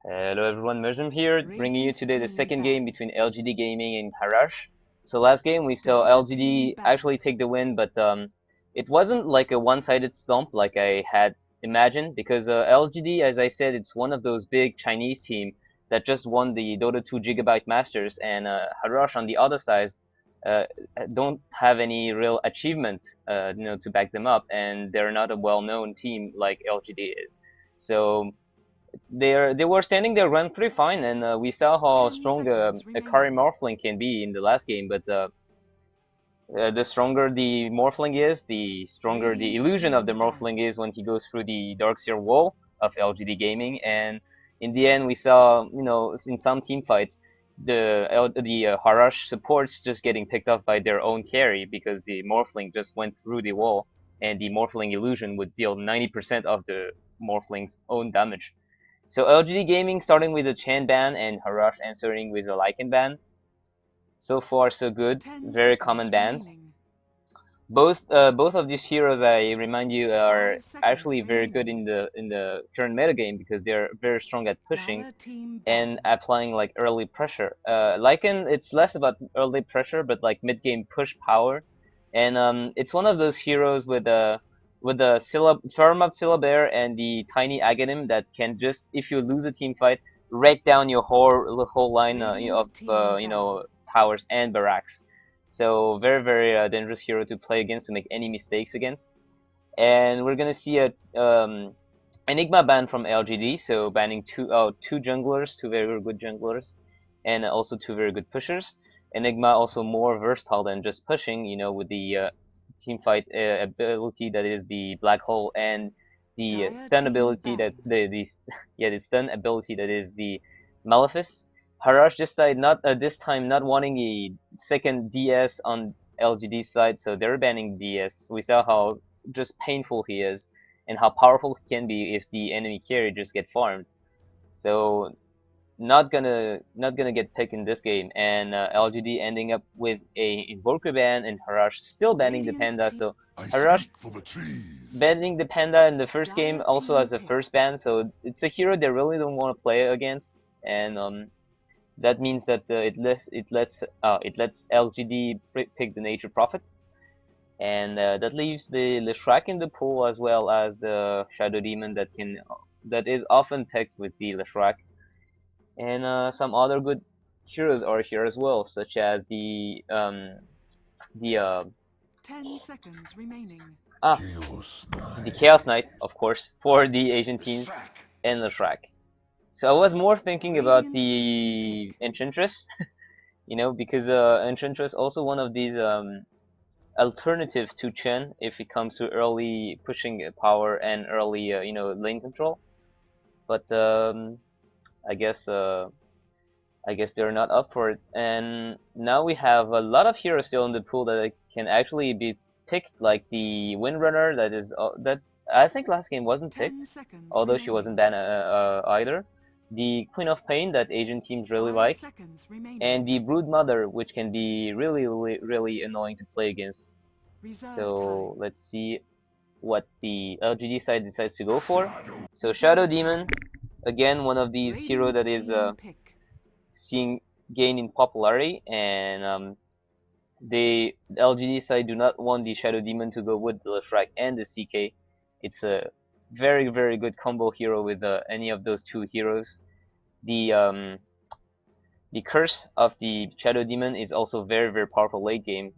Hello everyone, Myzzrym here, bringing you today the second game between LGD Gaming and Harrosh. So last game we saw LGD actually take the win, but it wasn't like a one-sided stomp like I had imagined, because LGD, as I said, it's one of those big Chinese team that just won the Dota 2 Gigabyte Masters, and Harrosh on the other side uh, don't have any real achievement, to back them up, and they're not a well-known team like LGD is. So they were standing their ground pretty fine, and we saw how strong a Kari Morphling can be in the last game. But the stronger the Morphling is, the stronger the illusion of the Morphling is when he goes through the Darkseer wall of LGD Gaming. And in the end, we saw, in some team fights, the Harrosh supports just getting picked off by their own carry because the Morphling just went through the wall, and the Morphling illusion would deal 90% of the Morphling's own damage. So LGD Gaming starting with a Chan ban and Harrosh answering with a Lycan ban. So far so good, very common bans. Both of these heroes, I remind you, are actually very good in the current metagame because they're very strong at pushing and applying like early pressure. Lycan, it's less about early pressure, but like mid game push power, and it's one of those heroes with the firm up Syllabaire and the tiny Aghanim that can just, if you lose a team fight, wreck down your whole line of towers and barracks. So very dangerous hero to play against, to make any mistakes against. And we're gonna see a Enigma ban from LGD, so banning two junglers, two very good junglers, and also two very good pushers. Enigma also more versatile than just pushing, with the team fight ability that is the black hole, and the stun ability that the stun ability that is the Malefice. Harrosh decided not this time not wanting a second DS on LGD's side, so they're banning DS. We saw how just painful he is and how powerful he can be if the enemy carry just get farmed. So not gonna get picked in this game, and LGD ending up with a Invoker ban, and Harrosh still banning the Panda. So Harrosh banning the Panda in the first game also as a first ban, so it's a hero they really don't want to play against, and that means that it lets LGD pick the Nature Prophet, and that leaves the Leshrac in the pool, as well as the Shadow Demon that is often picked with the Leshrac, and some other good heroes are here as well, such as the 10 seconds remaining. The Chaos Knight, of course, for the Asian teams, and Leshrac. So I was more thinking about the Enchantress, because Enchantress also one of these alternative to Chen if it comes to early pushing power and early lane control. But I guess they're not up for it. And now we have a lot of heroes still in the pool that can actually be picked, like the Windrunner that I think last game wasn't picked, although she wasn't banned either. The Queen of Pain that Asian teams really like, and the Brood Mother, which can be really annoying to play against. So let's see what the LGD side decides to go for. So Shadow Demon, again one of these heroes that is seeing gain in popularity, and the LGD side do not want the Shadow Demon to go with the Leshrac and the CK. It's a very good combo hero with any of those two heroes. The curse of the Shadow Demon is also very powerful late game.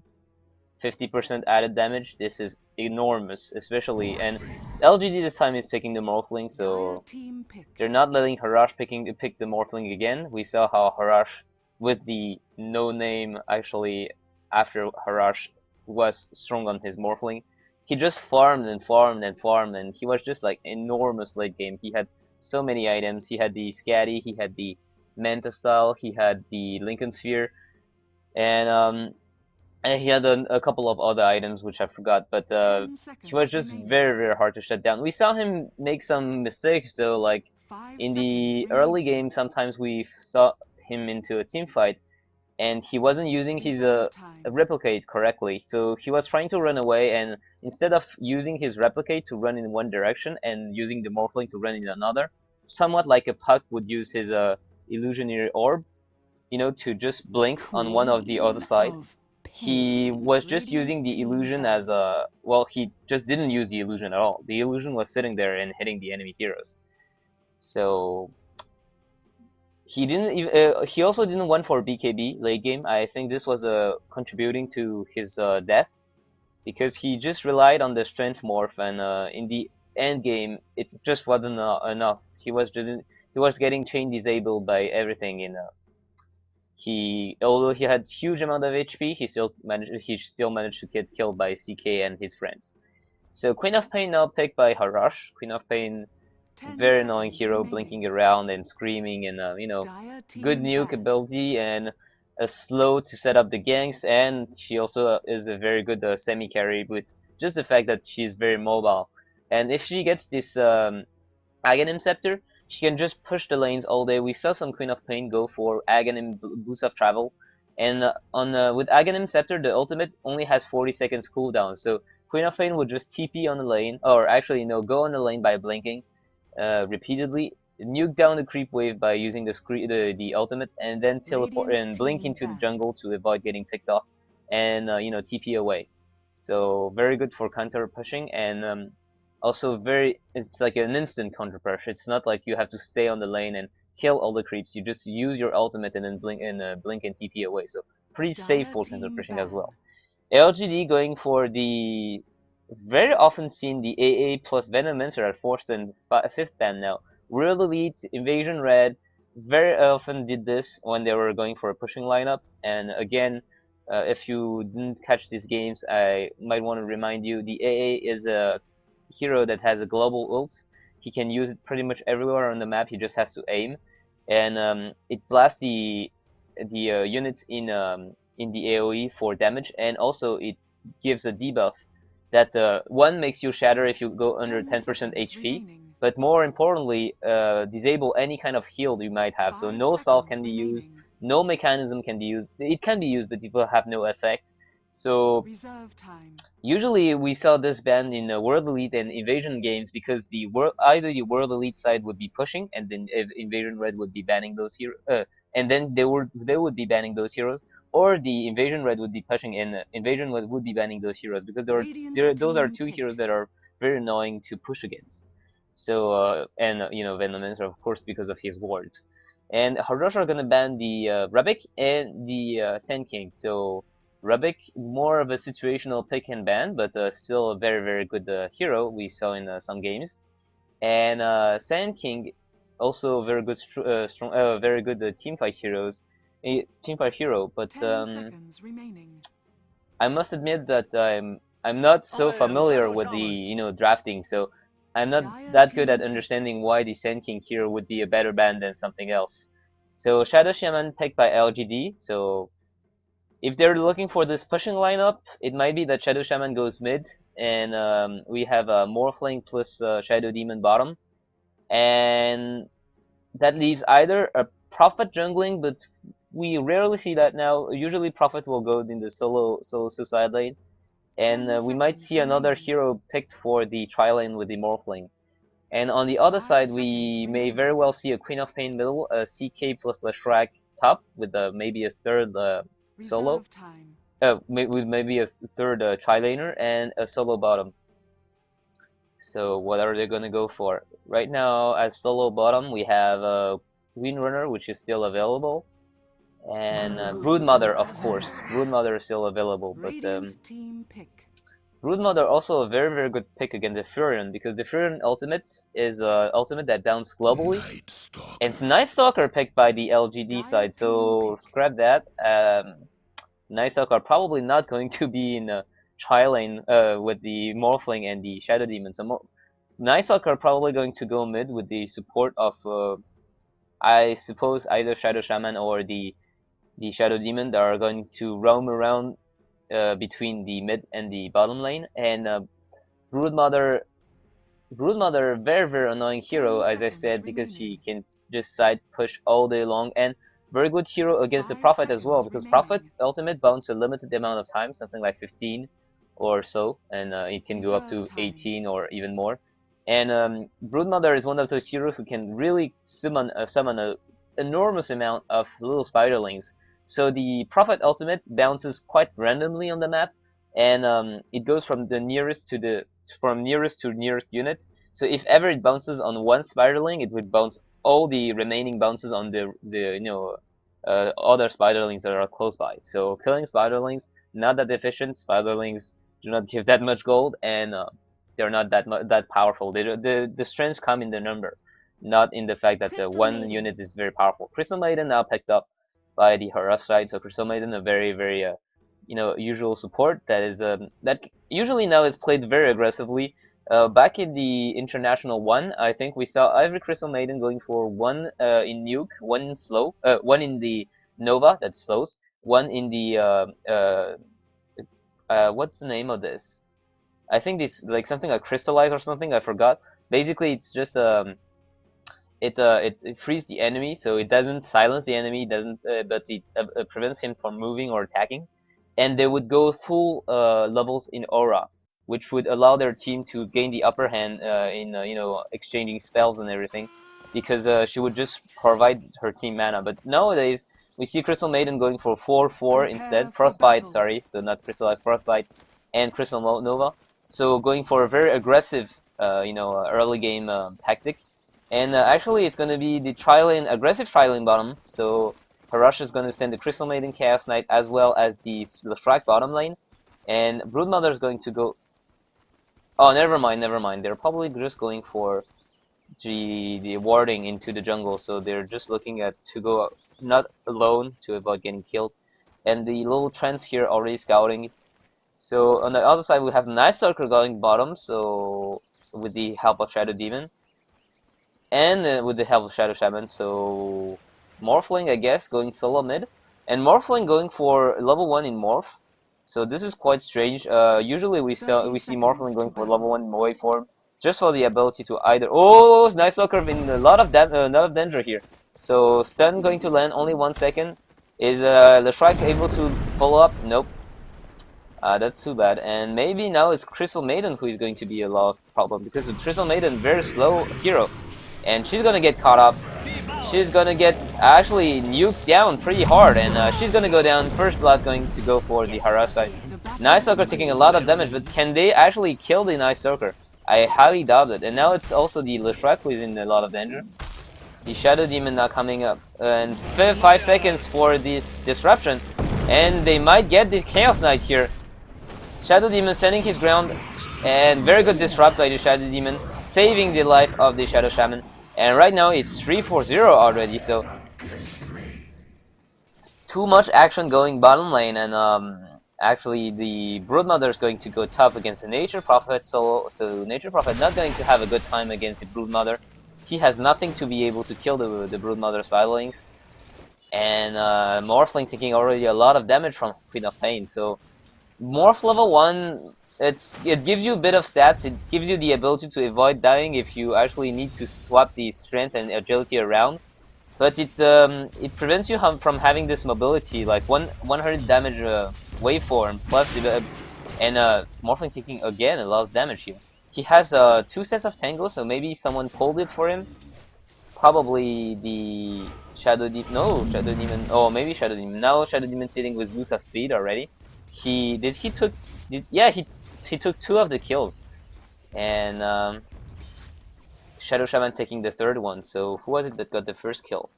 50% added damage. This is enormous, especially, and LGD this time is picking the Morphling, so they're not letting Harrosh pick the Morphling again. We saw how Harrosh with the no name, actually after Harrosh was strong on his Morphling, he just farmed, and he was just like enormous late game. He had so many items. He had the Scatty, he had the Manta Style, he had the Lincoln Sphere, and he had a couple of other items which I forgot, but he was just very hard to shut down. We saw him make some mistakes though, like in the early game sometimes we saw him into a team fight and he wasn't using his replicate correctly. So he was trying to run away, and instead of using his replicate to run in one direction and using the Morphling to run in another, somewhat like a puck would use his illusionary orb, to just blink on one of the other Queen side. of He Pain. was just using Radiant the team illusion battle. as a well. He just didn't use the illusion at all. The illusion was sitting there and hitting the enemy heroes. So he didn't. He also didn't went for BKB late game. I think this was contributing to his death because he just relied on the strength morph, and in the end game, it just wasn't enough. He was getting chain disabled by everything. Although he had huge amount of HP, he still managed to get killed by CK and his friends. So Queen of Pain now picked by Harrosh. Queen of Pain, 10 very annoying seconds hero, remaining. blinking around and screaming, and Dire good team nuke ban. ability and a slow to set up the ganks, and she also is a very good semi carry with just the fact that she's very mobile. And if she gets this Aghanim Scepter, she can just push the lanes all day. We saw some Queen of Pain go for Aghanim boost of travel, and with Aghanim Scepter, the ultimate only has 40 seconds cooldown. So Queen of Pain would just TP on the lane, or actually no, go on the lane by blinking repeatedly, nuke down the creep wave by using the ultimate, and then teleport Radiant and blink team into the ban. jungle to avoid getting picked off, and TP away. So very good for counter pushing, and also it's like an instant counter push. It's not like you have to stay on the lane and kill all the creeps. You just use your ultimate and then blink and TP away. So pretty safe Dire for counter team pushing as well. ban. LGD going for the very often seen the AA plus Venomancer at 4th and 5th ban now. Real Elite, Invasion Red very often did this when they were going for a pushing lineup. And again, if you didn't catch these games, I might want to remind you the AA is a hero that has a global ult. He can use it pretty much everywhere on the map. He just has to aim, and it blasts the units in the AOE for damage, and also it gives a debuff that one makes you shatter if you go under 10 10% seconds HP, remaining. but more importantly, disable any kind of heal you might have. So 5 no salve seconds can be used, remaining. no mechanism can be used. It can be used, but it will have no effect. So Reserve time. usually we saw this ban in World Elite and Invasion games because either the World Elite side would be pushing and then Invasion Red would be banning those heroes, and then they would be banning those heroes, or the Invasion Red would be pushing and Invasion Red would be banning those heroes because Radiant those are team two heroes pick. that are very annoying to push against. So and Venomancer of course because of his wards, and Harrosh are gonna ban the Rabbik and the Sand King. So Rabbik, more of a situational pick and ban, but still a very, very good hero we saw in some games. And Sand King, also very good, very good team fight hero. But 10 seconds remaining. I must admit that I'm not so familiar with the drafting, so I'm not Dire that good at team pick. understanding why the Sand King hero would be a better ban than something else. So Shadow Shaman picked by LGD, so if they're looking for this pushing lineup, it might be that Shadow Shaman goes mid, and we have a Morphling plus Shadow Demon bottom, and that leaves either a Prophet jungling, but we rarely see that now. Usually, Prophet will go in the solo suicide lane, and 10 we might seconds see another remaining. hero picked for the tri lane with the Morphling. And on the other 5 side, seconds we may very remaining. well see a Queen of Pain middle, a CK plus Leshrac top with maybe a third solo Reserve time. with maybe a third tri-laner and a solo bottom. So what are they gonna go for? Right now, as solo bottom, we have Windrunner, which is still available, and Broodmother, of course. Broodmother is still available, but Radiant team pick. Broodmother also a very, very good pick against the Furion, because the Furion ultimate is ultimate that bounces globally, Night and it's Stalker. Night Stalker picked by the LGD Dire side, team so pick. scrap that. Nighthawk are probably not going to be in a tri-lane with the Morphling and the Shadow Demon. So Nighthawk are probably going to go mid with the support of, I suppose, either Shadow Shaman or the Shadow Demon that are going to roam around between the mid and the bottom lane. And Broodmother, Broodmother, very, very annoying 10 hero, as I seconds said, because remaining. she can just side push all day long, and very good hero against the 5 Prophet as well, seconds because Prophet remaining. ultimate bounce a limited amount of time, something like 15 or so, and it can go up Reserve to time. 18 or even more. And Broodmother is one of those heroes who can really summon a enormous amount of little spiderlings. So the Prophet ultimate bounces quite randomly on the map, and it goes from the nearest to nearest unit. So if ever it bounces on one spiderling, it would bounce all the remaining bounces on the other spiderlings that are close by. So killing spiderlings not that efficient. Spiderlings do not give that much gold, and they're not that powerful. The strengths come in the number, not in the fact that the one unit is very powerful. Crystal Maiden now picked up by the Harrosh side, so Crystal Maiden a very usual support that is that usually now is played very aggressively. Back in the International 1, I think we saw every Crystal Maiden going for one in Nuke, one in slow, one in the Nova that slows, one in the what's the name of this? I think this like something like Crystallize or something. I forgot. Basically, it's just it frees the enemy, so it doesn't silence the enemy, doesn't but it prevents him from moving or attacking. And they would go full levels in aura, which would allow their team to gain the upper hand in exchanging spells and everything, because she would just provide her team mana. But nowadays we see Crystal Maiden going for 4/4 instead, Frostbite, sorry, so not Crystal Frostbite, and Crystal Nova. So going for a very aggressive, early game tactic. And actually, it's going to be the aggressive tri-lane bottom. So Harrosh is going to send the Crystal Maiden, Chaos Knight, as well as the Leshrac bottom lane. And Broodmother is going to go... Oh, never mind. They're probably just going for the warding into the jungle. So they're just looking at to go not alone to avoid getting killed. And the little trends here already scouting. So on the other side, we have Night Stalker going bottom. So with the help of Shadow Demon. And with the help of Shadow Shaman, so Morphling, I guess, going solo mid, and Morphling going for level 1 in Morph. So this is quite strange. Usually we see Morphling going for level 1 in wave form, just for the ability to either. Oh, nice Stalker in a lot of danger here. So stun going to land only 1 second. Is Leshrac able to follow up? Nope. That's too bad. And maybe now it's Crystal Maiden who is going to be a lot of problem, because Crystal Maiden very slow hero. And she's gonna get caught up. She's gonna get actually nuked down pretty hard, and she's gonna go down. First blood going to go for the Harrosh side. Night Stalker taking a lot of damage, but can they actually kill the Night Stalker? I highly doubt it. And now it's also the Leshrac who is in a lot of danger. The Shadow Demon now coming up, and 5 seconds for this disruption, and they might get the Chaos Knight here. Shadow Demon standing his ground, and very good disrupt by the Shadow Demon, saving the life of the Shadow Shaman. And right now it's 3-4-0 already, so too much action going bottom lane, and actually the Broodmother is going to go top against the Nature Prophet solo, so Nature Prophet not going to have a good time against the Broodmother. He has nothing to be able to kill the Broodmother spiderlings, and Morphling taking already a lot of damage from Queen of Pain, so Morph level 1, it gives you a bit of stats. It gives you the ability to avoid dying if you actually need to swap the strength and agility around. But it prevents you from having this mobility, like 100 damage waveform plus the and Morphling taking again a lot of damage here. He has 2 sets of Tango, so maybe someone pulled it for him. Probably the Shadow Demon. No, Shadow Demon. Oh, maybe Shadow Demon. Now Shadow Demon sitting with boost of speed already. He took 2 of the kills, and Shadow Shaman taking the 3rd one. So who was it that got the first kill?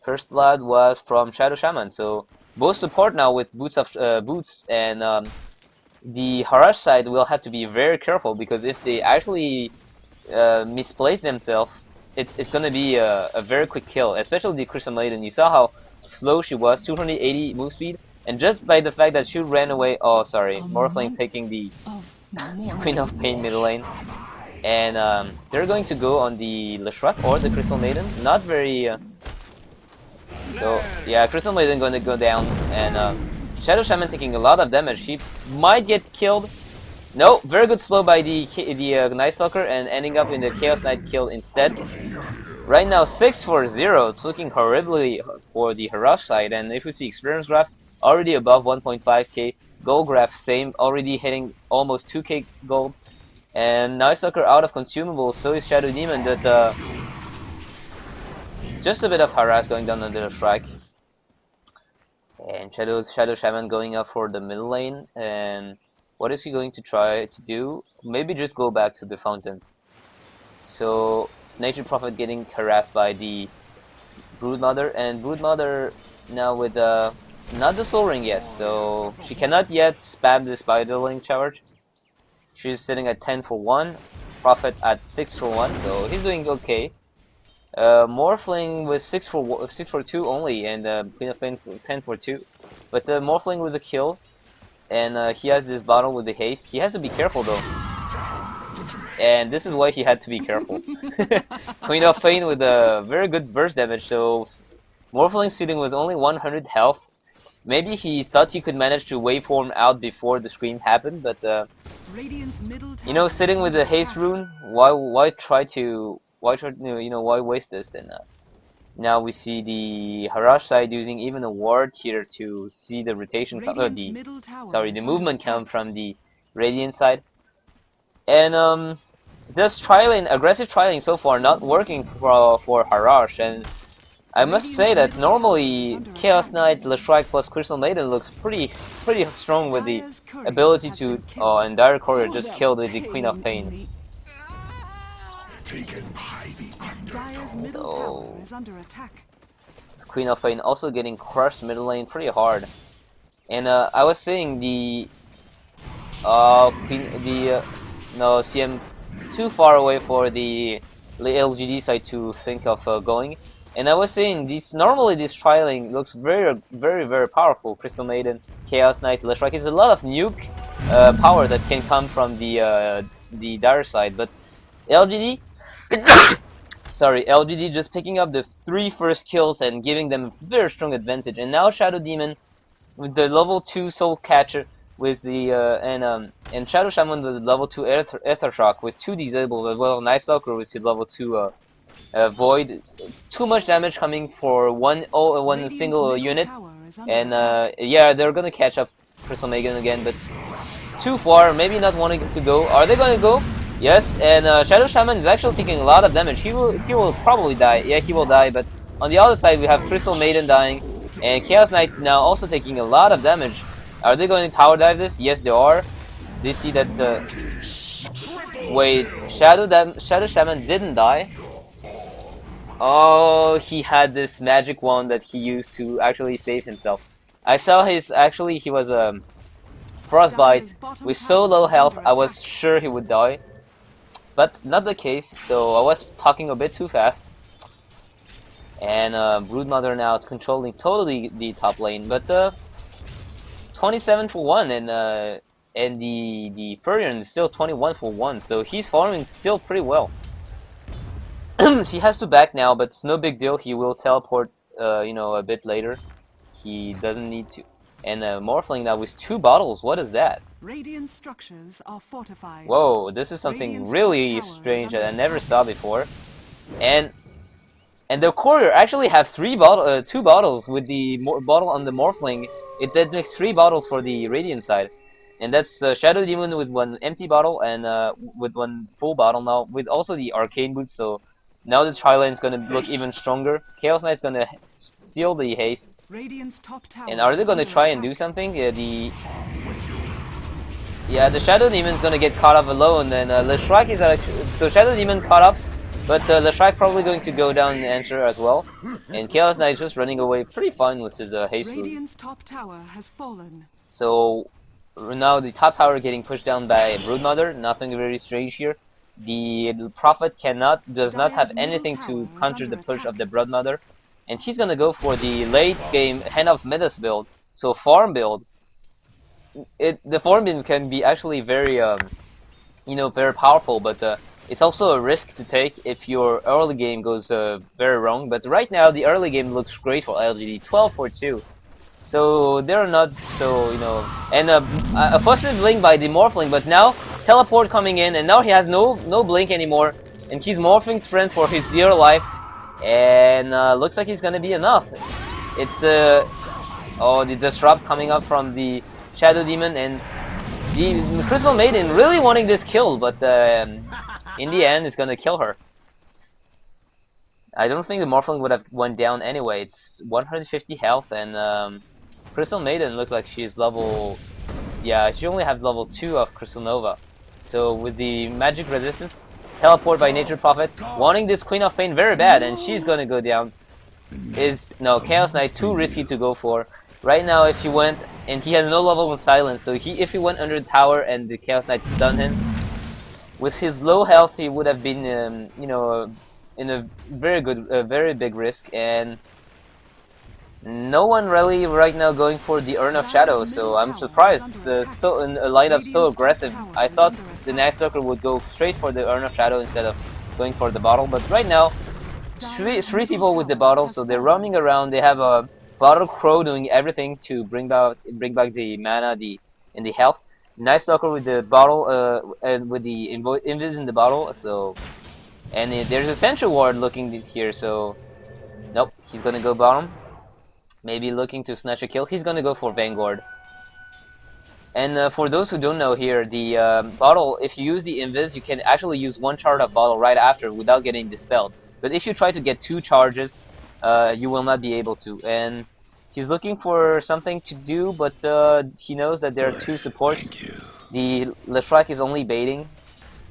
First blood was from Shadow Shaman. So both support now with boots, and the Harrosh side will have to be very careful, because if they actually misplace themselves, it's gonna be a very quick kill. Especially the Crystal Maiden. You saw how slow she was, 280 move speed. And just by the fact that she ran away, oh sorry, Morphling taking the Queen of Pain middle lane, and they're going to go on the Leshrac or the Crystal Maiden. Not very. So yeah, Crystal Maiden going to go down, and Shadow Shaman taking a lot of damage. She might get killed. No, very good slow by the Night Stalker, and ending up in the Chaos Knight kill instead. Right now 6-4-0. It's looking horribly for the Harrosh side, and if we see experience graph, already above 1.5k, gold graph same, already hitting almost 2k gold. And Night Stalker out of consumables, so is Shadow Demon, but just a bit of harass going down under the strike. And Shadow Shaman going up for the middle lane, and what is he going to try to do? Maybe just go back to the fountain. So Nature Prophet getting harassed by the Broodmother, and Broodmother now with not the Soul Ring yet, so she cannot yet spam the Spiderling charge. She's sitting at 10 for 1, Prophet at 6 for 1, so he's doing okay. Morphling with 6 for 2 only, and Queen of Pain 10 for 2. But Morphling was a kill, and he has this bottle with the haste. He has to be careful though, and this is why he had to be careful. Queen of Pain with a very good burst damage, so Morphling sitting with only 100 health. Maybe he thought he could manage to waveform out before the scream happened, but you know, sitting with the haste rune, why waste this? And now we see the Harrosh side using even a ward here to see the rotation, the movement come from the Radiant side, and this aggressive trialing so far not working for Harrosh, and I must say that normally Chaos Knight, Leshrac plus Crystal Maiden looks pretty strong with the ability to, and Dire Courier just killed with the Queen of Pain. So Queen of Pain also getting crushed middle lane pretty hard, and I was saying the CM too far away for the LGD side to think of going. And I was saying normally this trialing looks very powerful. Crystal Maiden, Chaos Knight, Leshrac is a lot of nuke power that can come from the Dire side, but LGD LGD just picking up the 3 first kills and giving them a very strong advantage. And now Shadow Demon with the level 2 Soul Catcher with the and Shadow Shaman with the level 2 Ether Shock with 2 disabled, as well Night Stalker with his level 2 Void. Too much damage coming for one single unit, and yeah, they're gonna catch up Crystal Maiden again, but too far, maybe not wanting to go. Are they gonna go? Yes, and Shadow Shaman is actually taking a lot of damage. He will probably die. Yeah, he will die, but on the other side we have Crystal Maiden dying, and Chaos Knight now also taking a lot of damage. Are they going to tower dive this? Yes, they are. They see that wait, Shadow Shaman didn't die. Oh, he had this magic wand that he used to actually save himself. I saw he was frostbite with so low health, I was sure he would die. But not the case, so I was talking a bit too fast. And Broodmother now controlling totally the top lane, but 27 for 1, and the Furion is still 21 for 1, so he's farming still pretty well. He has to back now, but it's no big deal. He will teleport, a bit later. He doesn't need to. And Morphling now with 2 bottles. What is that? Radiant structures are fortified. Whoa, this is something really strange that I never saw before. And the courier actually has 2 bottles with the bottle on the Morphling. That makes 3 bottles for the Radiant side. And that's Shadow Demon with 1 empty bottle and with 1 full bottle now, with also the Arcane Boots, so now the tri-lane is going to look even stronger. Chaos Knight is going to steal the haste. And are they going to try and do something? The Shadow Demon is going to get caught up alone, and Leshrac is actually... So Shadow Demon caught up, but Leshrac probably going to go down and answer as well. And Chaos Knight is just running away pretty fine with his haste rune. So now the top tower getting pushed down by Broodmother. Nothing very strange here. The Prophet does not have anything to counter the push of the Broodmother, and he's gonna go for the late game Hand of Midas build. So farm build. The farm build can be actually very very powerful, but it's also a risk to take if your early game goes very wrong. But right now the early game looks great for LGD, 12 for 2. So they're not so, and a fussive blink by the Morphling, but now teleport coming in, and now he has no blink anymore, and he's Morphing's friend for his dear life, and looks like he's gonna be enough. It's the disrupt coming up from the Shadow Demon, and The Crystal Maiden really wanting this kill, but in the end, it's gonna kill her. I don't think the Morphling would have went down anyway. It's 150 health, and Crystal Maiden looks like she's level... Yeah, she only has level 2 of Crystal Nova. So with the magic resistance, teleport by Nature Prophet, wanting this Queen of Pain very bad, and she's gonna go down. No, Chaos Knight too risky to go for. Right now, if he went, and he has no level with Silence, so if he went under the tower and the Chaos Knight stunned him, with his low health, he would have been, you know, in a very big risk, and no one really right now going for the Urn of Shadow, so I'm surprised. So in a lineup so aggressive, I thought the Night Stalker would go straight for the Urn of Shadow instead of going for the bottle, but right now, three people with the bottle, so they're roaming around. They have a Bottle Crow doing everything to bring back the mana, and the health. Night Stalker with the bottle, and with the invis in the bottle. So, and there's a Sentry Ward looking here. So, nope, he's gonna go bottom. Maybe looking to snatch a kill. He's gonna go for Vanguard. And for those who don't know here, the bottle, if you use the invis, you can actually use one charge of bottle right after without getting dispelled. But if you try to get 2 charges, you will not be able to. And he's looking for something to do, but he knows that there are 2 supports. The Leshrac is only baiting,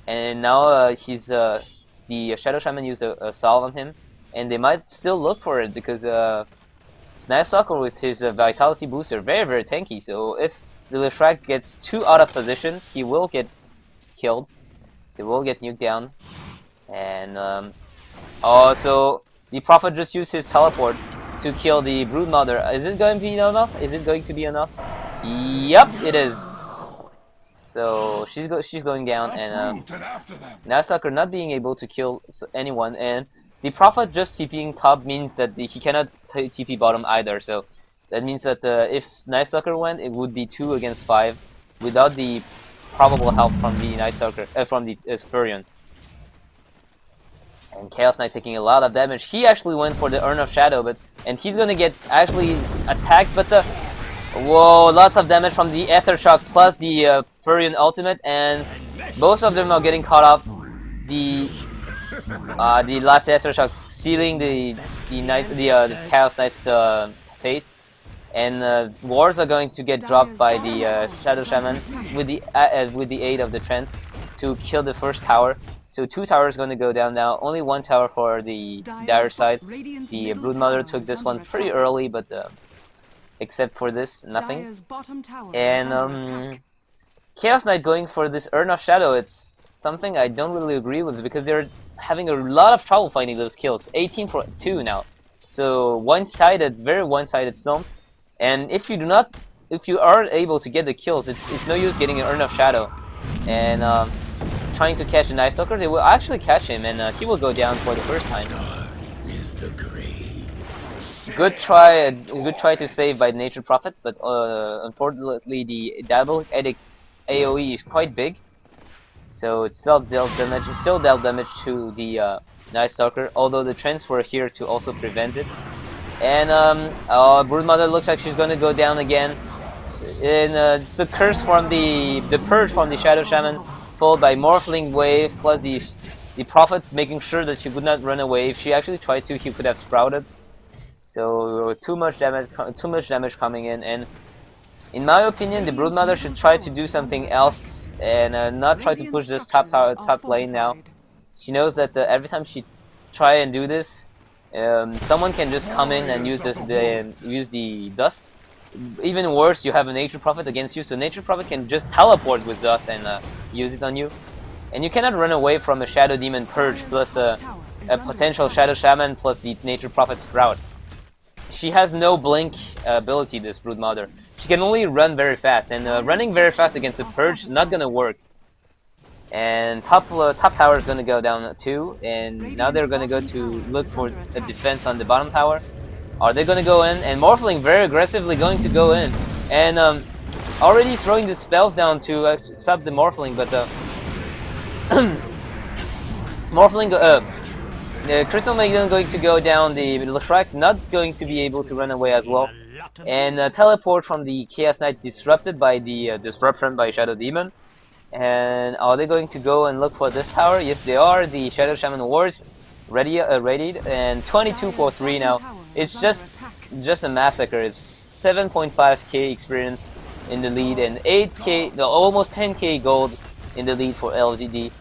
and now the Shadow Shaman used a salve on him, and they might still look for it because Night Stalker with his Vitality booster very tanky. So if the Leshrac gets too out of position, he will get killed. He will get nuked down, and oh, so the Prophet just used his teleport to kill the Broodmother. Is it going to be enough? Is it going to be enough? Yep, it is. So she's going down, and Night Stalker not being able to kill anyone, and the Prophet just TPing top means that he cannot TP bottom either. So that means that if Night Stalker went, it would be 2 against 5 without the probable help from the Night Stalker, from the Furion. And Chaos Knight taking a lot of damage. He actually went for the Urn of Shadow, and he's gonna get actually attacked, but whoa, lots of damage from the Ether Shock plus the Furion ultimate, and both of them are getting caught off. The last Ether Shock sealing the Chaos Knight's fate, and wards are going to get dropped by the Shadow Shaman with the aid of the Trance to kill the first tower. So 2 towers going to go down now. Only 1 tower for the Dire side. The Broodmother took this one pretty early, but except for this, nothing. And Chaos Knight going for this Urn of Shadow, it's something I don't really agree with because they're having a lot of trouble finding those kills. 18 for 2 now. So one-sided, very one-sided stomp. And if you aren't able to get the kills, it's no use getting an Urn of Shadow. And trying to catch the Night Stalker, they will actually catch him, and he will go down for the first time. Good try to save by Nature Prophet, but unfortunately the double edit AOE is quite big, so it still dealt damage to the Night Stalker. Although the Trends were here to also prevent it, and Broodmother looks like she's gonna go down again. And it's a curse from the purge from the Shadow Shaman, followed by Morphling wave plus the Prophet making sure that she would not run away. If she actually tried to, he could have sprouted. So too much damage coming in, and in my opinion, the Broodmother should try to do something else and not try to push this top lane now. She knows that every time she try and do this, someone can just come in and use the dust. Even worse, you have a Nature Prophet against you, so Nature Prophet can just teleport with dust and use it on you. And you cannot run away from a Shadow Demon Purge plus a potential Shadow Shaman plus the Nature Prophet Sprout. She has no blink ability, this Broodmother. She can only run very fast, and running very fast against a Purge is not gonna work. And top tower is gonna go down too, and now they're gonna go to look for a defense on the bottom tower. Are they gonna go in? And Morphling very aggressively going to go in, and already throwing the spells down to stop the Morphling, but Morphling, Crystal Maiden going to go down. The Leshrac not going to be able to run away as well. and teleport from the Chaos Knight disrupted by the disruption by Shadow Demon. And are they going to go and look for this tower? Yes, they are. The Shadow Shaman Wards readied, and 22 for 3 now. It's just a massacre. It's 7.5k experience in the lead and 8k, no, almost 10k gold in the lead for LGD.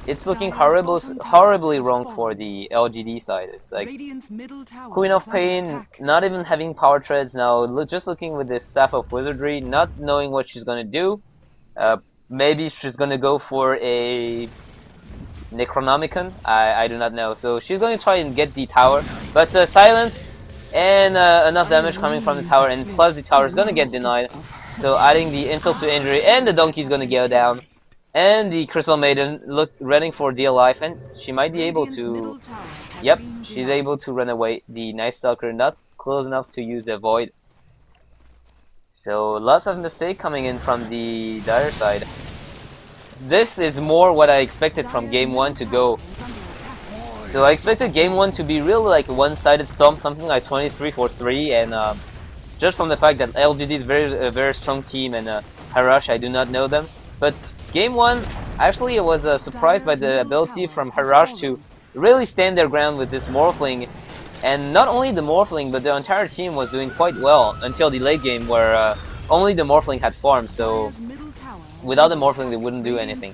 It's looking horribly wrong for the LGD side. It's like Queen of Pain not even having power treads now, just looking with the Staff of Wizardry, not knowing what she's gonna do. Maybe she's gonna go for a Necronomicon. I do not know. So she's going to try and get the tower, but silence and enough damage coming from the tower, and plus the tower is gonna get denied. So adding the insult to injury, and the donkey's gonna go down, and the Crystal Maiden running for dear life, and she might be able to. Yep, she's able to run away. The Night Stalker not close enough to use the void. So lots of mistake coming in from the dire side. This is more what I expected from game 1 to go. So I expected game 1 to be really like a one-sided stomp, something like 23 for 3, and just from the fact that LGD is a very strong team, and Harrosh, I do not know them. But game 1, actually I was surprised by the ability from Harrosh to really stand their ground with this Morphling. And not only the Morphling, but the entire team was doing quite well until the late game where only the Morphling had farm, so without the Morphling they wouldn't do anything.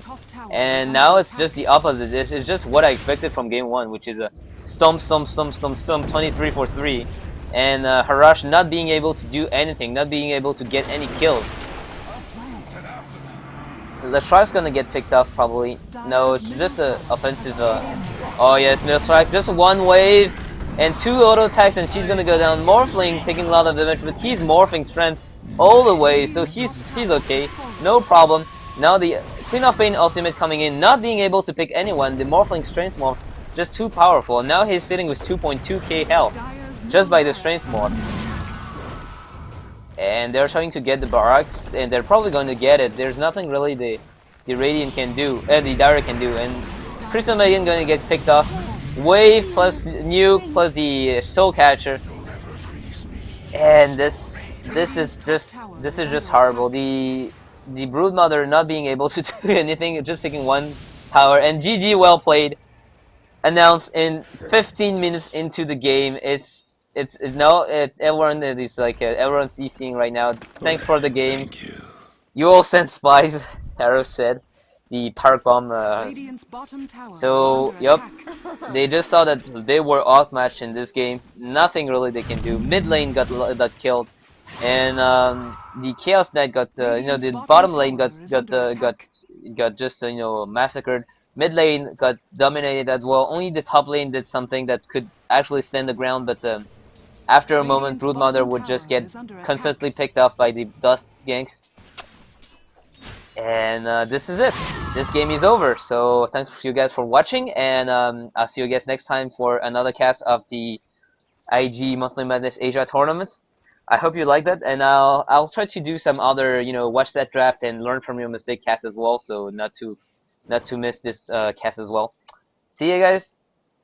And now it's just the opposite. It's just what I expected from game 1, which is a stomp, 23 for 3. And Harrosh not being able to do anything, not being able to get any kills. Lestrike's gonna get picked off probably. No, it's just an offensive. Oh yes, Myzzrym, just one wave and 2 auto attacks, and she's gonna go down. Morphling taking a lot of damage, but he's morphing strength all the way, so he's okay, no problem. Now the Queen of Pain ultimate coming in, not being able to pick anyone. The Morphling strength morph just too powerful. And now he's sitting with 2.2k health just by the strength morph. And they're trying to get the barracks, and they're probably going to get it. There's nothing really the Radiant can do, the Dire can do, and Crystal Maiden going to get picked off. Wave plus nuke plus the Soul Catcher, and this is just horrible. The Broodmother not being able to do anything, just picking one tower, and GG, well played. Announced in 15 minutes into the game. Everyone is like everyone's CCing right now. Thanks for the game. You all sent spies, Harrosh said. The Park Bomb. So yep, they just saw that they were outmatched in this game. Nothing really they can do. Mid lane got killed, and the Chaos Knight got the bottom lane got just massacred. Mid lane got dominated as well. Only the top lane did something that could actually stand the ground, but after a moment, Broodmother would just get constantly picked off by the dust ganks. And this is it. This game is over. So thanks for you guys for watching, and I'll see you guys next time for another cast of the IG Monthly Madness Asia tournament. I hope you like that, and I'll try to do some other watch that draft and learn from your mistake cast as well. So not to miss this cast as well. See you guys.